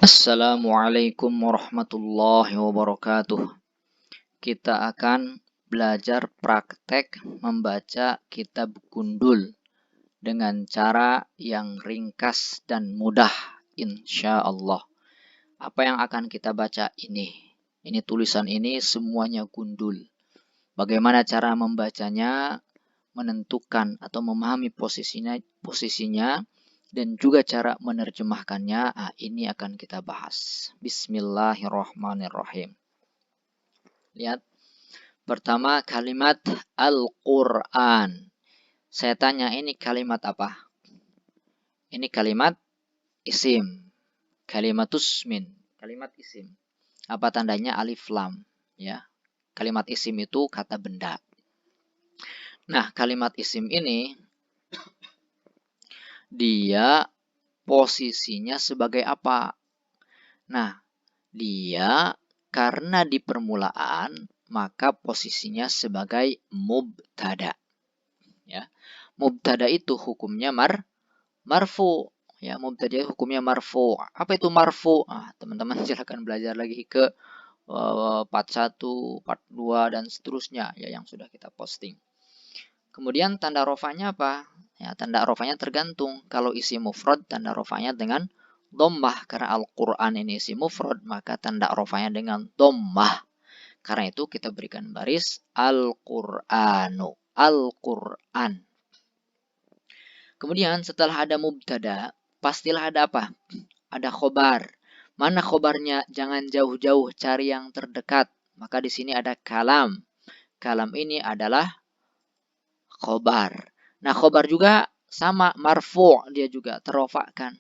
Assalamualaikum warahmatullahi wabarakatuh. Kita akan belajar praktek membaca kitab Gundul dengan cara yang ringkas dan mudah, insya Allah. Apa yang akan kita baca ini? Ini tulisan ini semuanya Gundul. Bagaimana cara membacanya, menentukan atau memahami posisinya dan juga cara menerjemahkannya. Ini akan kita bahas. Bismillahirrahmanirrahim. Lihat. Pertama kalimat Al-Quran. Saya tanya ini kalimat apa? Ini kalimat isim. Kalimatus min. Kalimat isim. Apa tandanya? Alif lam. Ya. Kalimat isim itu kata benda. Nah, kalimat isim ini dia posisinya sebagai apa? Nah, dia karena di permulaan maka posisinya sebagai mubtada. Ya. Mubtada itu hukumnya marfu. Ya, mubtada hukumnya marfu. Apa itu marfu? Teman-teman silakan belajar lagi ke part 1, part 2 dan seterusnya ya yang sudah kita posting. Kemudian tanda rofanya apa? Ya, tanda rofanya tergantung. Kalau isi mufrad, tanda rofanya dengan dhammah. Karena Al-Quran ini isi mufrad, maka tanda rofanya dengan dhammah. Karena itu kita berikan baris Al-Quranu. Al-Quran. Kemudian setelah ada mubtada, pastilah ada apa? Ada khobar. Mana khobarnya? Jangan jauh-jauh, cari yang terdekat. Maka di sini ada kalam. Kalam ini adalah khobar. Nah, khobar juga sama marfu' dia juga terrofakkan.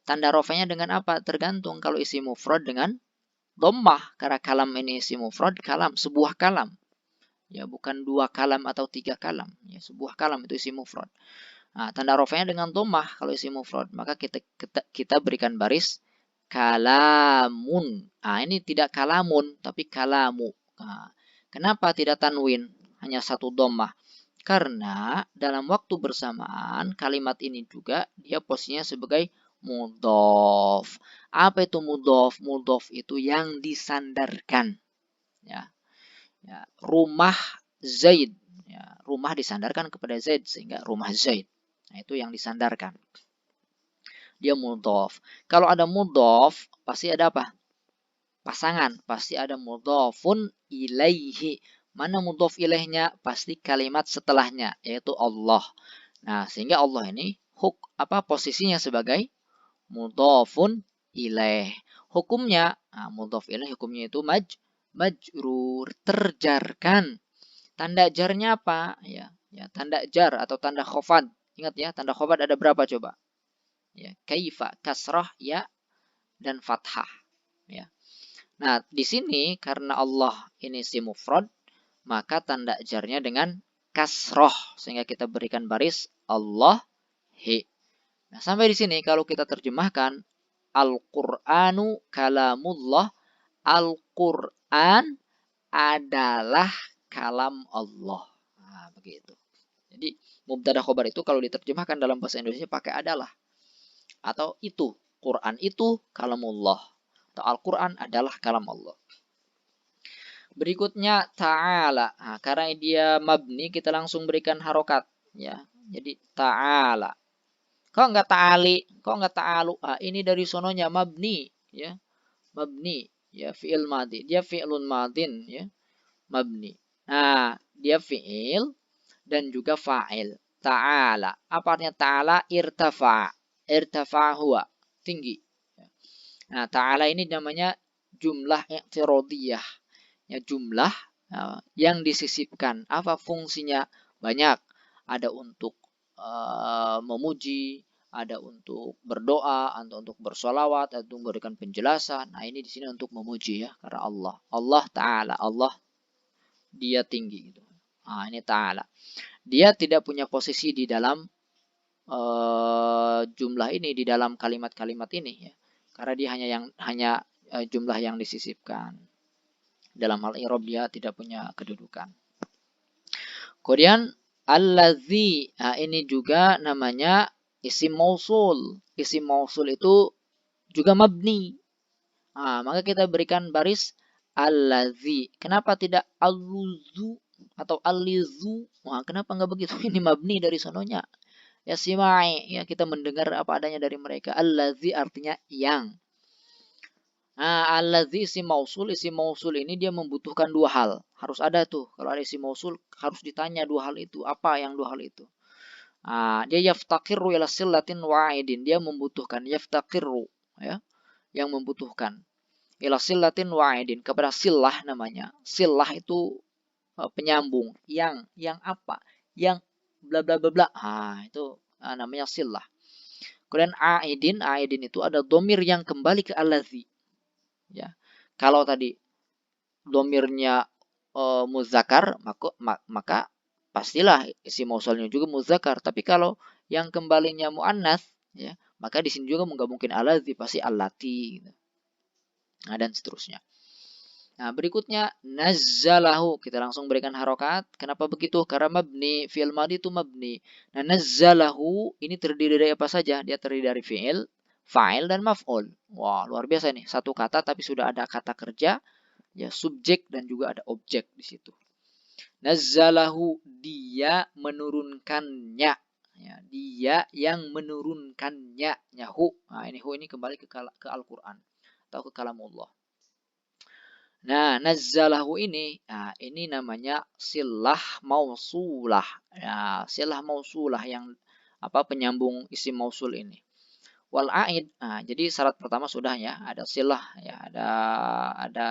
Tanda rofanya dengan apa? Tergantung. Kalau isi mufrad dengan dhammah. Karena kalam ini isi mufrad, kalam, sebuah kalam. Ya, bukan dua kalam atau tiga kalam. Ya, sebuah kalam itu isi mufrad. Nah, tanda rofanya dengan dhammah kalau isi mufrad. Maka kita berikan baris kalamun. Ini tidak kalamun, tapi kalamu. Kenapa tidak tanwin? Hanya satu dhammah. Karena dalam waktu bersamaan kalimat ini juga dia posisinya sebagai mudhof. Apa itu mudhof? Mudhof itu yang disandarkan. Ya. Rumah Zaid. Ya, rumah disandarkan kepada Zaid sehingga rumah Zaid. Nah, itu yang disandarkan. Dia mudhof. Kalau ada mudhof pasti ada apa? Pasangan. Pasti ada mudhofun ilaihi. Mana mudhof ilaihnya? Pasti kalimat setelahnya, yaitu Allah. Nah, sehingga Allah ini posisinya sebagai mudhofun ilaih. Hukumnya, mudhof ilaih hukumnya itu majrur, terjarkan. Tanda jarnya apa? Ya, tanda jar atau tanda khofad. Ingat ya, tanda khofad ada berapa coba? Ya, kaifa, kasrah, ya, dan fathah. Ya. Nah, di sini karena Allah ini si mufrad, maka tanda jarnya dengan kasroh sehingga kita berikan baris Allah hi. Nah, sampai di sini kalau kita terjemahkan Al-Qur'anu kalamullah, Al-Qur'an adalah kalam Allah. Nah, begitu. Jadi mubtada khobar itu kalau diterjemahkan dalam bahasa Indonesia pakai adalah atau itu. Quran itu kalamullah atau Al-Qur'an adalah kalam Allah. Berikutnya ta'ala. Karena dia mabni kita langsung berikan harokat ya. Jadi ta'ala. Kok enggak ta'ali? Kok enggak ta'alu? Ini dari sononya mabni ya. Mabni ya, fi'il madhi. Dia fi'lun madhin ya. Mabni. Nah, dia fi'il dan juga fa'il. Ta'ala. Apa artinya ta'ala? Irtafa. Irtafa huwa. Tinggi. Nah, ta'ala ini namanya jumlah i'tiradiyah. Ya, jumlah yang disisipkan. Apa fungsinya? Banyak. Ada untuk memuji, ada untuk berdoa, atau untuk bersolawat, atau untuk memberikan penjelasan. Nah, ini di sini untuk memuji ya, karena Allah. Allah Ta'ala. Allah dia tinggi. Ini Ta'ala. Dia tidak punya posisi di dalam jumlah ini, di dalam kalimat-kalimat ini ya. Karena dia hanya jumlah yang disisipkan. Dalam hal i'rab dia tidak punya kedudukan. Kemudian allazi, ini juga namanya isim mausul. Isim mausul itu juga mabni Maka kita berikan baris allazi. Kenapa tidak alluzu atau alizu? Kenapa nggak begitu? Ini mabni dari sononya. Ya simai, ya kita mendengar apa adanya dari mereka. Allazi artinya yang. Allazi isim mausul ini dia membutuhkan dua hal. Harus ada tuh. Kalau ada isim mausul harus ditanya dua hal itu. Apa yang dua hal itu? Dia yaftakiru ila sillatin wa'idin. Dia membutuhkan yaftakiru, ya, yang membutuhkan ila sillatin wa'idin, kepada silah namanya. Silah itu penyambung. Yang apa? Yang bla bla bla bla. Itu namanya silah. Kemudian aidin itu ada domir yang kembali ke allazi. Ya. Kalau tadi domirnya muzakkar, maka pastilah isi mausulnya juga muzakkar. Tapi kalau yang kembalinya muannats, ya, maka di sini juga nggak mungkin allazi, pasti allati. Gitu. Dan seterusnya. Berikutnya nazzalahu, kita langsung berikan harokat. Kenapa begitu? Karena mabni, fi'il madi itu mabni. Nah, nazzalahu ini terdiri dari apa saja? Dia terdiri dari fi'il, fa'il dan maf'ul. Wah, luar biasa nih. Satu kata tapi sudah ada kata kerja, ya, subjek dan juga ada objek di situ. Nazzalahu, dia menurunkannya. Ya, dia yang menurunkannya. Hu. Ini hu ini kembali ke Al-Qur'an atau ke kalamullah. Nazzalahu ini namanya silah mausulah. Ya, silah mausulah yang penyambung isim mausul ini. Wal aid. Jadi syarat pertama sudah, ya, ada silah, ya, ada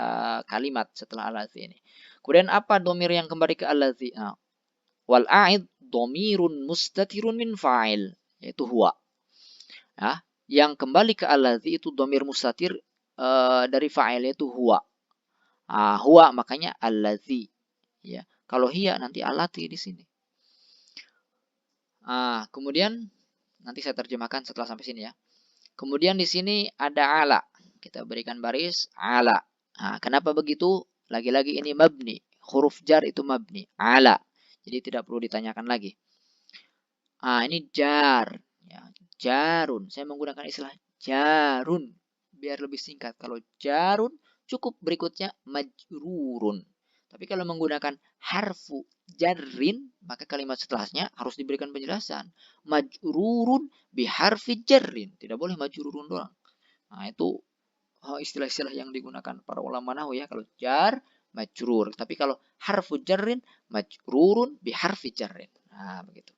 kalimat setelah allazi ini. Kemudian apa domir yang kembali ke allazi? Wal aid domirun mustatirun min fa'il, yaitu huwa. Ya, yang kembali ke allazi itu domir mustatir dari fa'il, yaitu huwa. Huwa makanya allazi, ya. Kalau hiya nanti allati di sini. Kemudian nanti saya terjemahkan setelah sampai sini, ya. Kemudian di sini ada ala. Kita berikan baris ala. Kenapa begitu? Lagi-lagi ini mabni. Huruf jar itu mabni. Ala. Jadi tidak perlu ditanyakan lagi. Ini jar, ya. Jarun. Saya menggunakan istilah jarun biar lebih singkat. Kalau jarun cukup berikutnya majrurun. Tapi kalau menggunakan harfu jarrin, maka kalimat setelahnya harus diberikan penjelasan. Majrurun biharfi jarrin. Tidak boleh majrurun doang. Itu istilah-istilah yang digunakan para ulama nahwu, ya. Kalau jar, majrur. Tapi kalau harfu jarrin, majrurun biharfi jarrin. Begitu.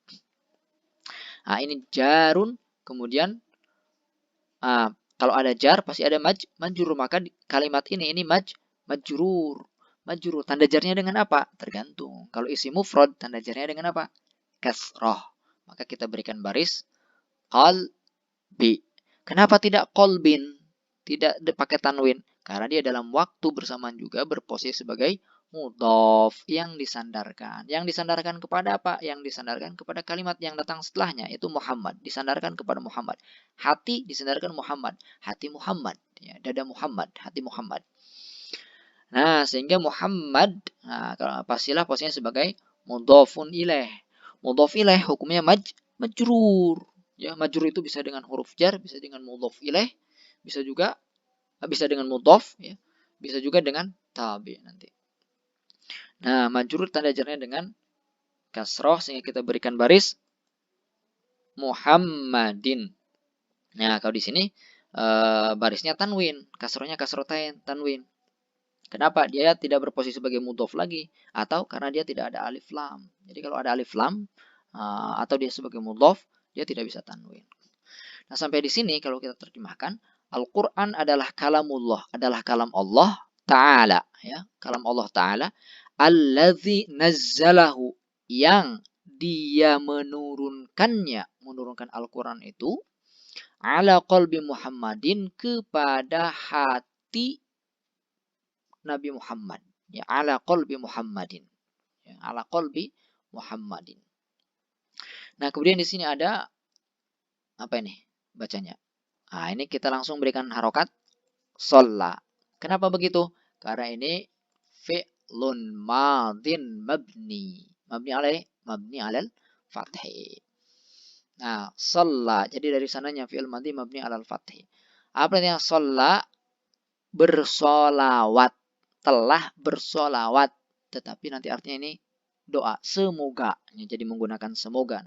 Ini jarun. Kemudian kalau ada jar pasti ada majrur, maka kalimat ini majrur. Majrur tanda jarnya dengan apa? Tergantung. Kalau isi mufrad tanda jarnya dengan apa? Kasrah. Maka kita berikan baris qalbi. Kenapa tidak qalbin? Tidak pakai tanwin? Karena dia dalam waktu bersamaan juga berposisi sebagai mudhof yang disandarkan. Yang disandarkan kepada apa? Yang disandarkan kepada kalimat yang datang setelahnya, itu Muhammad. Disandarkan kepada Muhammad. Hati disandarkan Muhammad. Hati Muhammad. Ya, dada Muhammad. Hati Muhammad. Sehingga Muhammad pastilah posisinya sebagai mudhofun ilaih. Mudhof ilaih hukumnya majrur. Ya, majrur itu bisa dengan huruf jar, bisa dengan mudhof ilaih, bisa dengan mudhof, ya. Bisa juga dengan tabi nanti. Majrur tanda jarnya dengan kasroh, sehingga kita berikan baris Muhammadin. Kalau di sini barisnya tanwin, kasrohnya kasrotain tanwin. Kenapa? Dia tidak berposisi sebagai mudhof lagi, atau karena dia tidak ada alif lam. Jadi kalau ada alif lam atau dia sebagai mudhof, dia tidak bisa tanwin. Sampai di sini kalau kita terjemahkan, Al-Qur'an adalah kalamullah, adalah kalam Allah Ta'ala, ya, kalam Allah Ta'ala, allazi nazzalahu, yang dia menurunkan Al-Qur'an itu ala qalbi Muhammadin, kepada hati Nabi Muhammad, ya, ala qalbi Muhammadin, ya, ala qalbi Muhammadin. Kemudian di sini ada apa ini bacanya? Ini kita langsung berikan harokat sholla. Kenapa begitu? Karena ini fi'lun madin mabni. Mabni alal fathi. Sholla. Jadi dari sananya fi'il madhi mabni alal fathi. Apa artinya sholla? bersolawat. Telah bersolawat. Tetapi nanti artinya ini doa. Semoga. Jadi menggunakan semoga.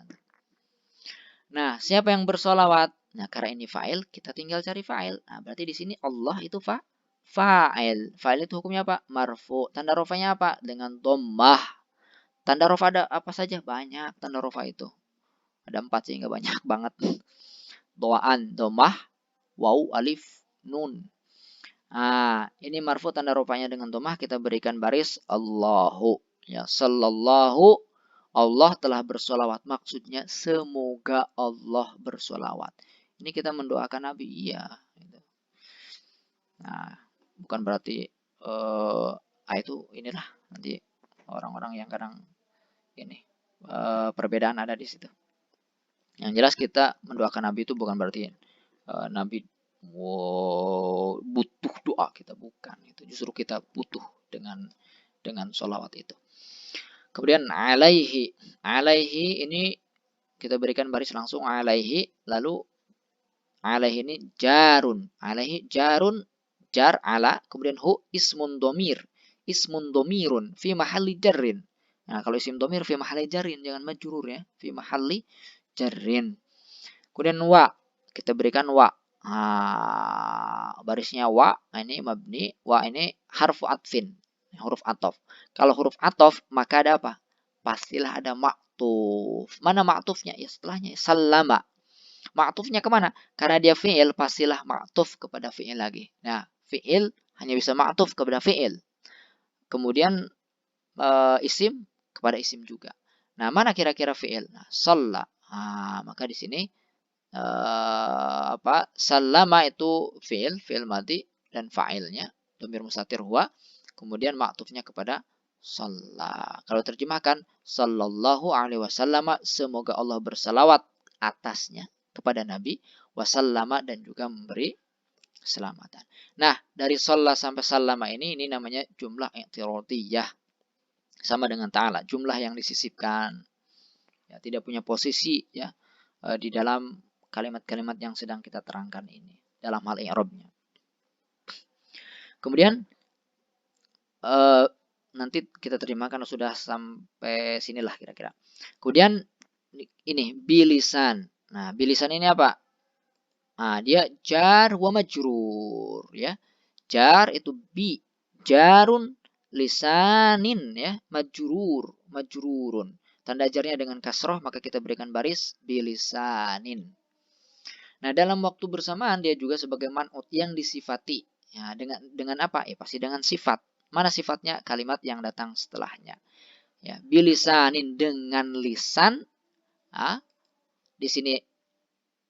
Nah, siapa yang bersolawat? Nah, karena ini fa'il, kita tinggal cari fa'il. Nah, berarti di sini Allah itu fa'il. Fa'il itu hukumnya apa? Marfu. Tanda rofanya apa? Dengan dhammah. Tanda rofa ada apa saja? Banyak tanda rofa itu. Ada 4 sehingga banyak banget. Doaan, dhammah, waw, alif, nun. Nah, ini marfu tanda rofanya dengan dhammah, kita berikan baris Allahu. Ya, sallallahu. Allah telah bersolawat. Maksudnya semoga Allah bersolawat. Ini kita mendoakan Nabi. Iya. Nah, bukan berarti itu inilah nanti orang-orang yang kadang ini perbedaan ada di situ. Yang jelas kita mendoakan Nabi itu bukan berarti Nabi butuh doa kita, bukan. Itu justru kita butuh dengan sholawat itu. Kemudian alaihi ini kita berikan baris langsung alaihi, lalu alaihi ini jarun, alaihi jarun, jar ala, kemudian hu ismun domirun fi mahalli jarrin. Nah, kalau isim domir fi mahalli jarrin, jangan majrur ya, fi mahalli jarrin. Kemudian wa, kita berikan wa. Barisnya wa, ini mabni, wa ini harfu atfin, huruf atof. Kalau huruf atof maka ada apa? Pastilah ada ma'tuf. Mana ma'tufnya? Ya setelahnya sallama. Ma'tufnya kemana? Karena dia fi'il, pastilah ma'tuf kepada fi'il lagi. Nah, fi'il hanya bisa ma'tuf kepada fi'il. Kemudian isim kepada isim juga. Nah, mana kira-kira fi'il? Nah, shalla. Maka di sini sallama itu fi'il madhi dan fa'ilnya dhamir mustatir huwa, kemudian ma'tufnya kepada shalla. Kalau terjemahkan sallallahu alaihi wasallam, semoga Allah bersalawat atasnya kepada Nabi, wasallama, dan juga memberi keselamatan. Nah, dari shalla sampai sallama ini namanya jumlah i'tiradiyah. Sama dengan ta'ala, jumlah yang disisipkan. Ya, tidak punya posisi ya di dalam kalimat-kalimat yang sedang kita terangkan ini dalam hal i'rabnya. Kemudian nanti kita terjemahkan sudah sampai sinilah kira-kira. Kemudian ini bilisan. Nah, bilisan ini apa? Nah, dia jar wa majrur ya. Jar itu bi, jarun lisanin ya, majrurun. Tanda jarnya dengan kasroh, maka kita berikan baris bilisanin. Nah, dalam waktu bersamaan dia juga sebagai man'ut yang disifati. Ya, dengan apa? Ya, pasti dengan sifat. Mana sifatnya? Kalimat yang datang setelahnya. Ya, bilisanin, dengan lisan. Di sini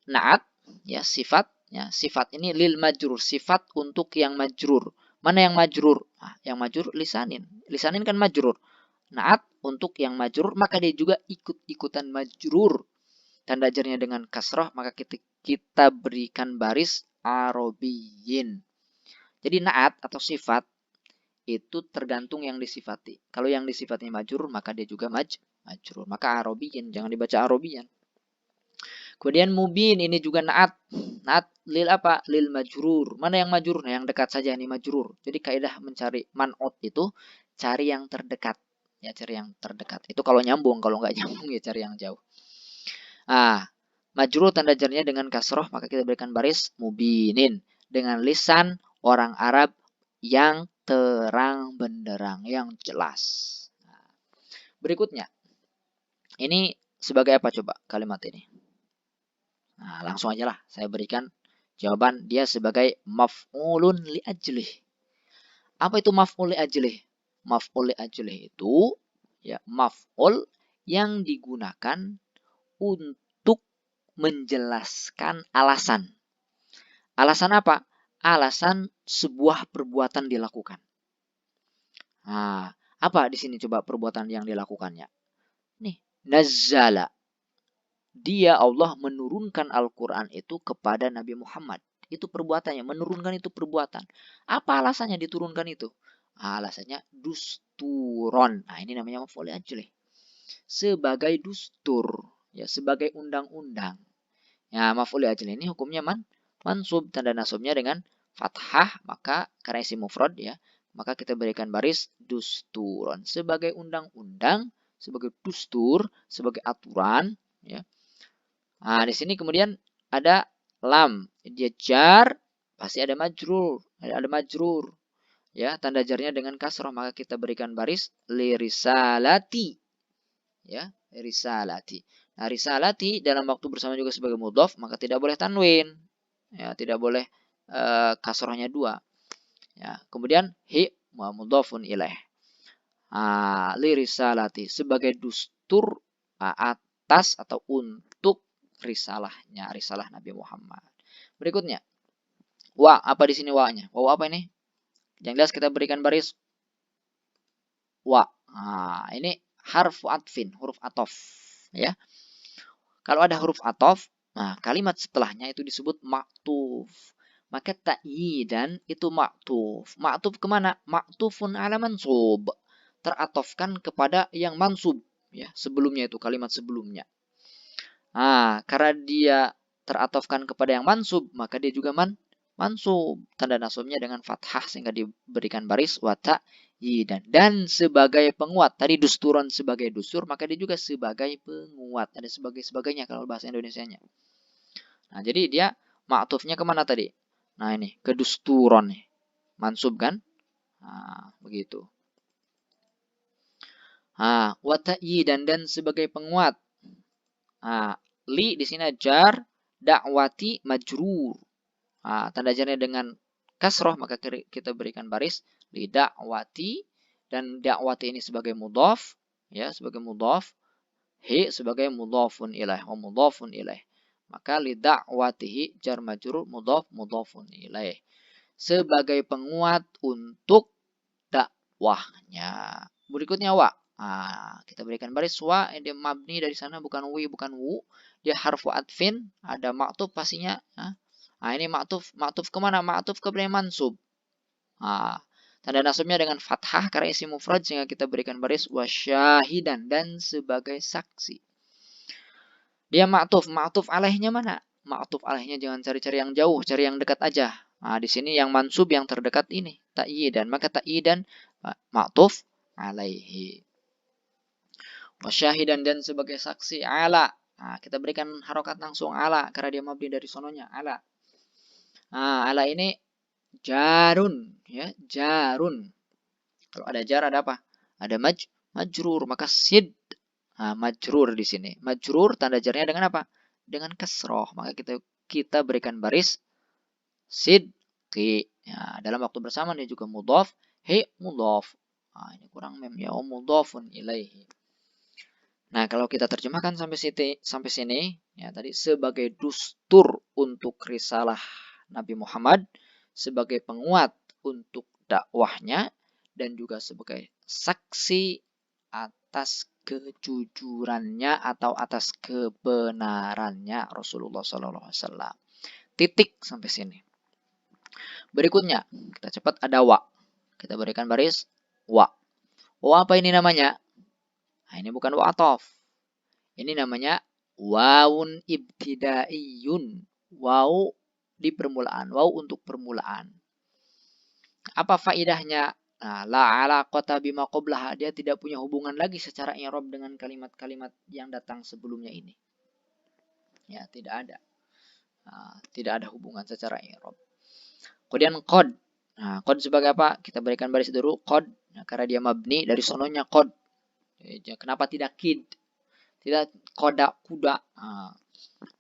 na'at, ya, sifat. Ya, sifat ini lil majrur, sifat untuk yang majrur. Mana yang majrur? Yang majrur lisanin. Lisanin kan majrur. Na'at untuk yang majrur, maka dia juga ikut-ikutan majrur. Tanda jarnya dengan kasrah, maka kita berikan baris arabiyin. Jadi na'at atau sifat itu tergantung yang disifati. Kalau yang disifati majrur, maka dia juga majrur. Maka arabiyin, jangan dibaca arabiyan. Kemudian mubin ini juga na'at. Na'at lil apa? Lil majrur. Mana yang majrur? Nah, yang dekat saja ini majrur. Jadi kaidah mencari man'ut itu cari yang terdekat. Ya, cari yang terdekat. Itu kalau nyambung, kalau nggak nyambung ya cari yang jauh. Majrur tanda jarnya dengan kasroh, maka kita berikan baris mubinin, dengan lisan orang Arab yang terang benderang, yang jelas. Berikutnya, ini sebagai apa coba kalimat ini? Nah, langsung aja lah saya berikan jawaban, dia sebagai maf'ulun li ajlih. Apa itu maf'ul li ajlih? Maf'ul li ajlih itu ya maf'ul yang digunakan untuk menjelaskan alasan. Alasan apa? Alasan sebuah perbuatan dilakukan. Nah, apa di sini coba perbuatan yang dilakukannya? Nih, nazzala. Dia Allah menurunkan Al-Quran itu kepada Nabi Muhammad. Itu perbuatannya, menurunkan itu perbuatan. Apa alasannya diturunkan itu? Alasannya dusturon. Nah, ini namanya maf'ul ajlih. Sebagai dustur, ya, sebagai undang-undang. Ya, maf'ul ajlih ini hukumnya mansub, tanda nasabnya dengan fathah, maka karena isim mufrad ya, maka kita berikan baris dusturon sebagai undang-undang, sebagai dustur, sebagai aturan ya. Nah, di sini kemudian ada lam, dia jar, pasti ada majrur, ada majrur ya, tanda jarnya dengan kasrah, maka kita berikan baris lirisalati ya, risalati. Nah, risalati dalam waktu bersama juga sebagai mudhof, maka tidak boleh tanwin ya, tidak boleh kasrahnya 2 ya. Kemudian hi mudhofun ilaih. Lirisalati sebagai dustur atas atau untuk risalahnya, risalah Nabi Muhammad. Berikutnya wa, apa di sini wa-nya? Wa apa ini? Yang jelas kita berikan baris wa. Ini harfu atfin, huruf atof ya. Kalau ada huruf atof, nah kalimat setelahnya itu disebut maktuf. Maka ta'yidan itu maktuf. Maktuf kemana? Maktufun ala mansub. Teratofkan kepada yang mansub ya, sebelumnya itu kalimat sebelumnya. Karena dia teratofkan kepada yang mansub, maka dia juga mansub. Tanda nasabnya dengan fathah sehingga diberikan baris wa ta'yidan. Dan sebagai penguat, tadi dusturon sebagai dustur, maka dia juga sebagai penguat. Ada sebagainya kalau bahasa Indonesianya. Nah, jadi dia maktufnya kemana tadi? Nah, ini ke dusturon nih. Mansub kan? Begitu. Wa ta'yidan dan sebagai penguat. Li di sini jar, da'wati majrur. Tanda jarnya dengan kasroh, maka kita berikan baris li da'wati, dan da'wati ini sebagai mudhaf ya, sebagai mudhaf, hi sebagai mudhafun ilaih wa mudhafun ilaih. Maka li da'watihi jar majrur mudhafun ilaih. Sebagai penguat untuk dakwahnya. Berikutnya wa. Kita berikan baris wa, dia mabni dari sana, bukan wi, bukan wu. Dia harfu atfin, ada maktuf pastinya. Ini maktuf kemana? Maktuf kepada yang mansub. Tanda nasabnya dengan fathah karena isim mufrad, sehingga kita berikan baris wa syahidan dan sebagai saksi. Dia maktuf alaihnya mana? Maktuf alaihnya jangan cari-cari yang jauh, cari yang dekat aja. Di sini yang mansub yang terdekat ini ta'yidan, maka ta'yidan maktuf alaihi. Wasyahidan dan sebagai saksi ala. Kita berikan harokat langsung ala karena dia mabni dari sononya ala. Ala ini jarun ya, jarun. Kalau ada jar ada apa? Ada majrur, maka sid majrur di sini. Majrur tanda jarnya dengan apa? Dengan kasroh. Maka kita berikan baris sidqi. Dalam waktu bersama ini juga mudhaf, hi mudhaf. Ini kurang mem ya, mudhafun ilaihi. Nah, kalau kita terjemahkan sampai sini ya, tadi sebagai dustur untuk risalah Nabi Muhammad, sebagai penguat untuk dakwahnya, dan juga sebagai saksi atas kejujurannya atau atas kebenarannya Rasulullah SAW. Titik sampai sini. Berikutnya, kita cepat ada wa. Kita berikan baris wa. Wa apa ini namanya? Ini bukan wa atof. Ini namanya wawun ibtidaiyun. Waw di permulaan. Waw untuk permulaan. Apa faidahnya? La alaqata bima qablaha. Dia tidak punya hubungan lagi secara i'rab dengan kalimat-kalimat yang datang sebelumnya ini. Ya, tidak ada. Tidak ada hubungan secara i'rab. Kemudian qad. Qad sebagai apa? Kita berikan baris dulu qad. Karena dia mabni dari sononya qad. Kenapa tidak kid? Tidak koda kuda.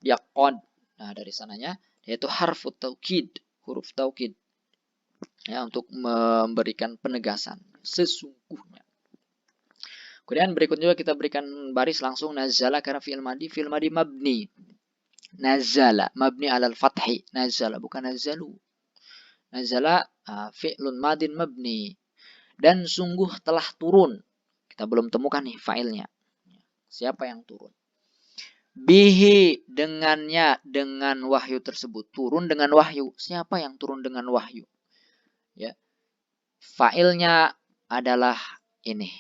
Dia qad. Dari sananya yaitu harfu taukid, huruf taukid. Ya, untuk memberikan penegasan sesungguhnya. Kemudian berikutnya kita berikan baris langsung nazala karena fi'il madi mabni. Nazala mabni alal fathi. Nazala bukan nazalu. Nazala fi'lun madin mabni. Dan sungguh telah turun. Kita belum temukan nih fa'ilnya. Siapa yang turun? Bihi dengannya, dengan wahyu tersebut. Turun dengan wahyu. Siapa yang turun dengan wahyu? Ya. Fa'ilnya adalah ini.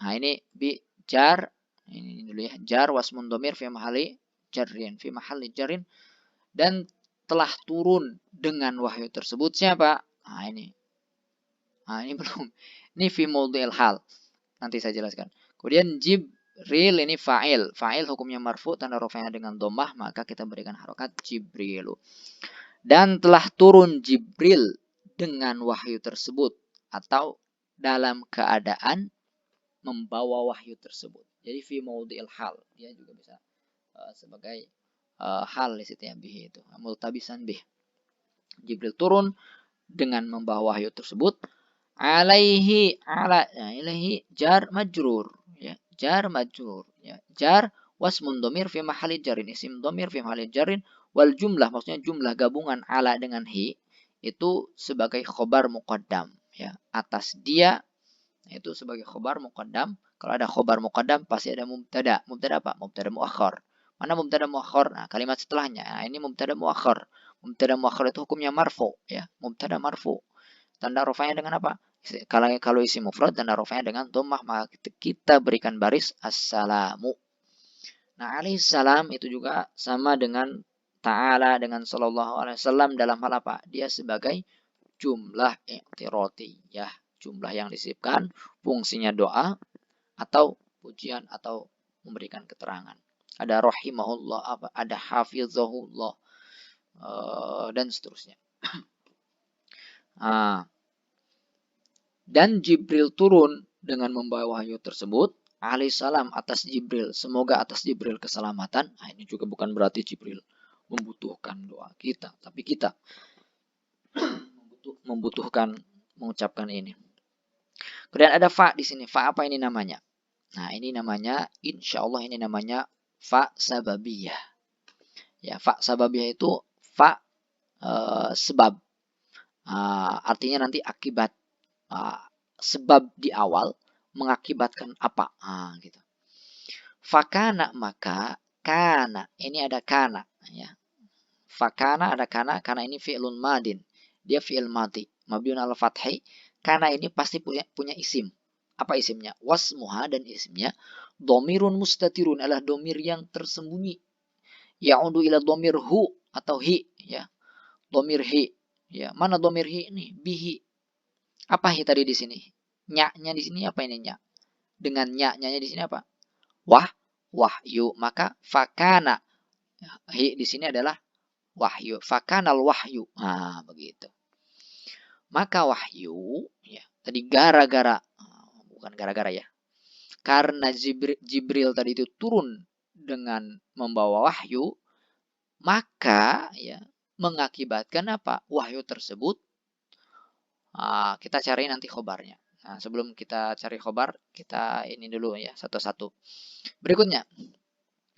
Ini bi jar. Ini dulu ya. Jar wasmun dhamir fi mahalli jarrin. Fi mahalli jarrin. Dan telah turun dengan wahyu tersebut siapa? Nah ini belum. Ini fi maudhi'il hal. Nanti saya jelaskan. Kemudian Jibril ini fa'il. Fa'il hukumnya marfu, tanda rafa'nya dengan dhammah, maka kita berikan harokat Jibrilu. Dan telah turun Jibril dengan wahyu tersebut atau dalam keadaan membawa wahyu tersebut. Jadi fi maudhi'il hal, dia juga bisa sebagai hal di situ ya, bih itu multabisan bih. Jibril turun dengan membawa wahyu tersebut. Alaihi jar majrur ya, jar majrur ya, jar wasmun dhamir fi mahalli jarin, isim dhamir fi mahalli jarin, wal jumlah maksudnya jumlah gabungan ala dengan hi itu sebagai khobar muqaddam ya, atas dia itu sebagai khobar muqaddam. Kalau ada khobar muqaddam pasti ada mubtada. Mubtada apa? Mubtada muakhar. Mana mubtada muakhar? Nah, kalimat setelahnya. Nah, ini mubtada muakhar. Mubtada muakhar itu hukumnya marfu ya, mubtada marfu. Tanda rafa'nya dengan apa? Kalau isi mufrad tanda rafa'nya dengan dhammah, maka kita berikan baris assalamu. Nah, alaihissalam itu juga sama dengan ta'ala, dengan sallallahu alaihi wasallam dalam hal apa? Dia sebagai jumlah i'tiradiyah, jumlah yang disisipkan, fungsinya doa atau pujian atau memberikan keterangan. Ada rahimahullah, ada hafizahullah, dan seterusnya. Dan Jibril turun dengan membawa wahyu tersebut. Alaihissalam atas Jibril. Semoga atas Jibril keselamatan. Nah, ini juga bukan berarti Jibril membutuhkan doa kita. Tapi kita membutuhkan mengucapkan ini. Kemudian ada fa di sini. Fa apa ini namanya? Nah, ini namanya, insya Allah ini namanya fa sababiyah. Ya, fa sababiyah itu fa sebab. Artinya nanti akibat. Sebab di awal mengakibatkan apa? Gitu. Fakana maka kana, ini ada kana ya. Fakana ada kana ini fi'lun madin. Dia fi'il madi, mabniun al fathi. Kana ini pasti punya isim. Apa isimnya? Wasmuha, dan isimnya dhamirun mustatirun, adalah dhamir yang tersembunyi. Ya'udu ila dhamir hu atau hi ya. Dhamir hi ya. Mana dhamir hi ini? Bihi. Apa hi tadi di sini? Nya-nya di sini apa ini nya? Dengan nya-nya di sini apa? Wahyu. Maka fakana. Hi di sini adalah wahyu. Fakanal wahyu. Begitu. Maka wahyu ya. Tadi gara-gara, bukan gara-gara ya. Karena Jibril tadi itu turun dengan membawa wahyu, maka ya mengakibatkan apa? Wahyu tersebut. Kita cari nanti khobarnya. Nah, sebelum kita cari khobar, kita ini dulu ya, satu-satu. Berikutnya.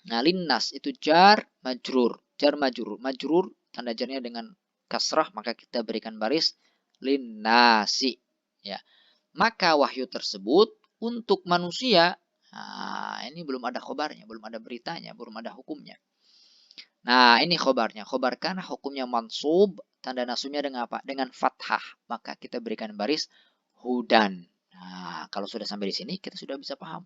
Nah, linnas itu jar majrur. Jar majrur. Majrur tanda jarnya dengan kasrah, maka kita berikan baris linnasi. Ya. Maka wahyu tersebut untuk manusia, ini belum ada khobarnya, belum ada beritanya, belum ada hukumnya. Nah, ini khobarnya. Khobar kana hukumnya mansub, tanda nasubnya dengan apa? Dengan fathah. Maka kita berikan baris hudan. Nah, kalau sudah sampai di sini, kita sudah bisa paham.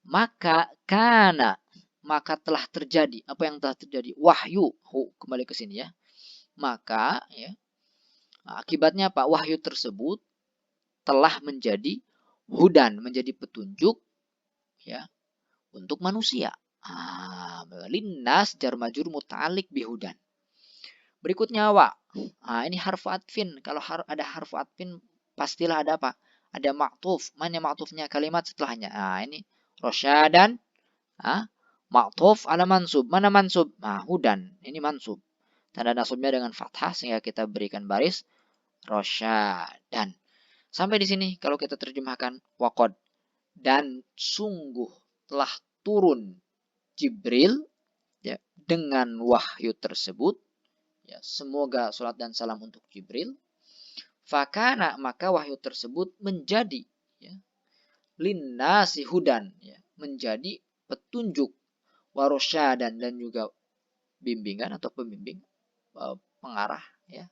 Maka kana, maka telah terjadi. Apa yang telah terjadi? Wahyu. Kembali ke sini ya. Maka ya, akibatnya apa? Wahyu tersebut telah menjadi hudan, menjadi petunjuk ya untuk manusia. Linnas jar majrur muta'alliq bihudan. Berikutnya wa. Ini harfu atfin. Kalau ada harfu atfin pastilah ada apa? Ada ma'tuf. Mana ma'tufnya? Kalimat setelahnya. Ini rosyadan. Ma'tuf ala mansub. Mana mansub? Hudan. Ini mansub. Tanda nasubnya dengan fathah sehingga kita berikan baris rosyadan. Sampai di sini kalau kita terjemahkan waqad, dan sungguh telah turun Jibril ya, dengan wahyu tersebut ya, semoga salat dan salam untuk Jibril. Fakana, maka wahyu tersebut menjadi ya, linnasi hudan ya, menjadi petunjuk, warosyadan, dan juga bimbingan atau pembimbing, pengarah ya,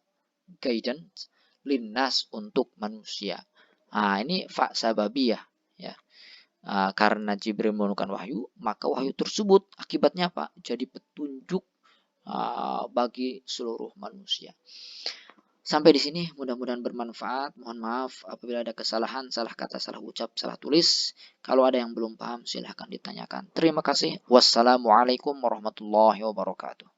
guidance, linnas untuk manusia. Ini fa sababiyah ya. Karena Jibril menurunkan wahyu, maka wahyu tersebut akibatnya apa? Jadi petunjuk bagi seluruh manusia. Sampai di sini mudah-mudahan bermanfaat. Mohon maaf apabila ada kesalahan, salah kata, salah ucap, salah tulis. Kalau ada yang belum paham silahkan ditanyakan. Terima kasih. Wassalamualaikum warahmatullahi wabarakatuh.